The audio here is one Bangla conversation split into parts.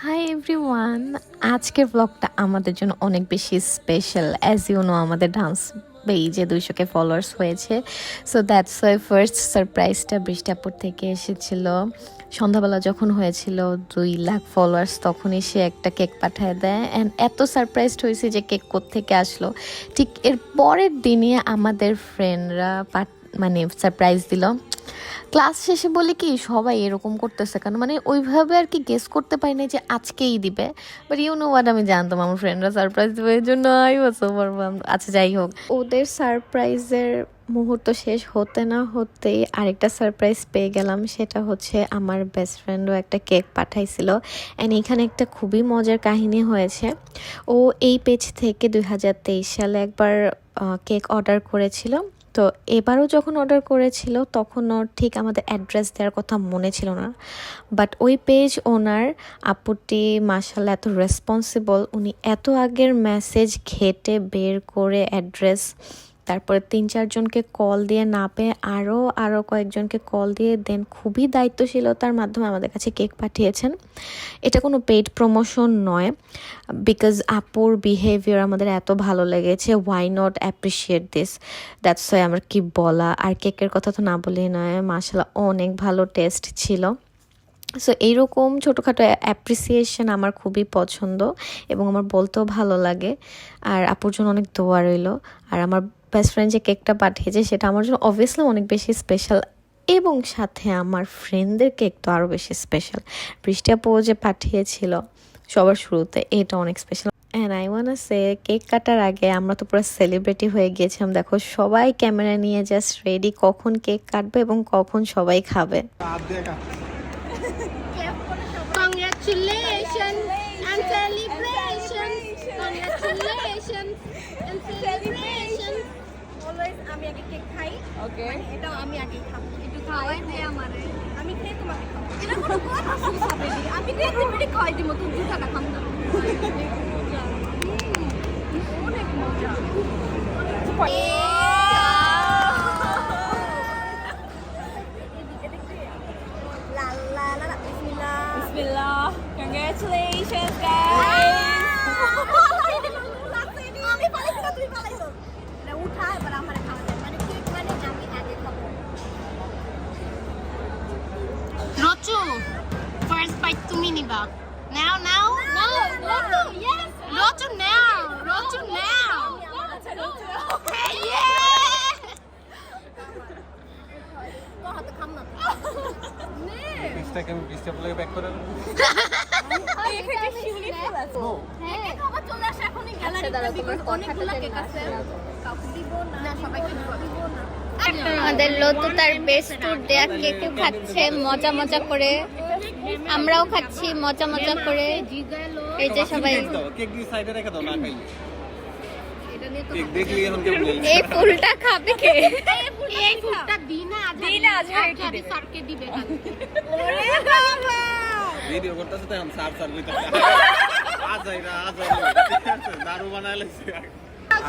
হাই এভরিওয়ান, আজকের ব্লগটা আমাদের জন্য অনেক বেশি স্পেশাল। অ্যাজ ইউ নো, আমাদের ডান্স পেজে 200K ফলোয়ার্স হয়েছে। সো দ্যাটস ওয়াই ফার্স্ট সারপ্রাইজটা বৃষ্টাপুর থেকে এসেছিল। সন্ধ্যাবেলা যখন হয়েছিল 2 লাখ ফলোয়ার্স, তখনই সে একটা কেক পাঠিয়ে দেয়। অ্যান্ড এত সারপ্রাইজড হয়েছে যে কেক কোত্থেকে আসলো। ঠিক এর পরের দিনই আমাদের ফ্রেন্ডরা মানে সারপ্রাইজ দিল। ক্লাস শেষে বলি কি সবাই এরকম করতেছে কেন, মানে ওইভাবে আর কি গেস করতে পারি না যে আজকেই দিবে। বাট ইউ নো হোয়াট, আমি জানতাম আমার ফ্রেন্ডরা সারপ্রাইজ দেবে, এই জন্য আই ওয়াজ ওভারওয়েলমড। আচ্ছা যাই হোক, ওদের সারপ্রাইজের মুহূর্ত শেষ হতে না হতেই আরেকটা সারপ্রাইজ পেয়ে গেলাম। সেটা হচ্ছে আমার বেস্ট ফ্রেন্ডও একটা কেক পাঠাইছিল। অ্যান্ড এখানে একটা খুবই মজার কাহিনী হয়েছে। ও এই পেজ থেকে 2023 সালে একবার কেক অর্ডার করেছিল। তো এবারও যখন অর্ডার করেছিল তখন ওর ঠিক আমাদের অ্যাড্রেস দেওয়ার কথা মনে ছিল না। বাট ওই পেজ ওনার আপুটি মাশাআল্লাহ এত রেসপন্সিবল, উনি এত আগের মেসেজ ঘেটে বের করে অ্যাড্রেস, তারপরে 3-4 জনকে কল দিয়ে না পেয়ে আরও কয়েকজনকে কল দিয়ে দেন খুবই দায়িত্বশীলতার মাধ্যমে আমাদের কাছে কেক পাঠিয়েছেন। এটা কোনো পেইড প্রমোশন নয়, বিকজ আপুর বিহেভিয়ার আমাদের এত ভালো লেগেছে। Why not appreciate this, that's why আমার কি বলা। আর কেকের কথা তো না বলেই নয়, মাশাআল্লাহ অনেক ভালো টেস্ট ছিল। সো এইরকম ছোটোখাটো অ্যাপ্রিসিয়েশন আমার খুবই পছন্দ এবং আমার বলতেও ভালো লাগে। আর আপুর জন্য অনেক দোয়া রইল। আর আমার বেস্ট ফ্রেন্ড যে কেকটা পাঠিয়েছে সেটা আমার জন্য অবভিয়াসলি অনেক বেশি স্পেশাল, এবং সাথে আমার ফ্রেন্ডদের কেক তো আরও বেশি স্পেশাল। বৃষ্টি আপু যে পাঠিয়েছিল সবার শুরুতে, এটা অনেক special. And I want say cake কাটার আগে আমরা তো পুরো সেলিব্রিটি হয়ে গিয়েছিলাম। দেখো সবাই ক্যামেরা নিয়ে জাস্ট রেডি, কখন কেক কাটবে এবং কখন সবাই খাবে। Congratulations and celebrations. Congratulations and celebrations. Always আমি আগে কেক খাই। ওকে, এটাও আমি আগে খাবো। একটু খাওয়াই দে আমারে। আমি খেয়ে তোমাকে খাবো। এটা কোনো কথা শুনছ হবে না। আমি খেয়ে তুমি খাওয়াই দিব, তুমি জুতাটা খাম না। অনেক মজা। লা লা লা লা, বিসমিল্লাহ। Bismillah. Congratulations, guys. আমি পালাইছি না, তুমি পালাইছো। এটা উঠা এবার আমার খাওয়া যায়। মানে কেক মানে আমি আগে খাবো। Rochu, first bite তুমি নিবা। Now. No. Rochu, yes. Rochu now. Rochu now. Hey, yeah. তো হাতে খাম না। পিসটাকে আমি পিসটা প্লেগে ব্যাক করে দেবো। এখানে শিউলি ফুল আছে। হ্যাঁ, খাবার চলে আসে এখনই গ্যালারিতে, বিকজ অনেকগুলো কেক আছে। কাউকে দিব না, সবাইকে দিব না। আমাদের লতু তার বেস্ট ট্যুর দেয়া কেকও খাচ্ছে মজা করে, আমরাও খাচ্ছি মজা করে। এই যে সবাই কেক দিয়ে সাইডে রেখে দাও, না খাই। কেক দেখলি এখন কেমন লাগছে? এই ফুলটা খাবে কে? এই ফুলটা দিনা আজ খাবি স্যারকে দিবে কালকে। ওরে বাবা, ভিডিও করতেছে তো এখন সার কইতাছে। আজ দারু বানাইলাইছে।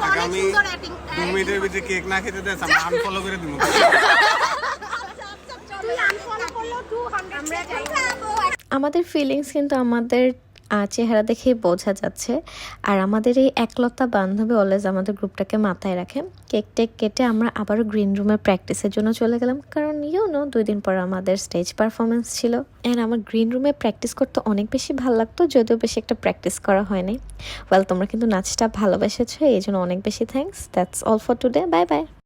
আগামী 2 মিনিটের ভিতরে কেক না খেতে দেন, আমরা আনফলো করে দিব। তুই আনফলো করলো 200 খাবো। আমাদের ফিলিংস কিন্তু আমাদের চেহারা দেখেই বোঝা যাচ্ছে। আর আমাদের এই একলতা বান্ধবী অলওয়েজ আমাদের গ্রুপটাকে মাথায় রাখে। কেক টেক কেটে আমরা আবারও গ্রিন রুমে প্র্যাকটিসের জন্য চলে গেলাম, কারণ ইউ নো 2 দিন পর আমাদের স্টেজ পারফরমেন্স ছিল। অ্যান্ড আমার গ্রিন রুমে প্র্যাকটিস করতে অনেক বেশি ভালো লাগতো, যদিও বেশি একটা প্র্যাকটিস করা হয়নি। ওয়েল, তোমরা কিন্তু নাচটা ভালোবেসেছো, এই জন্য অনেক বেশি thanks. That's all for today, bye bye.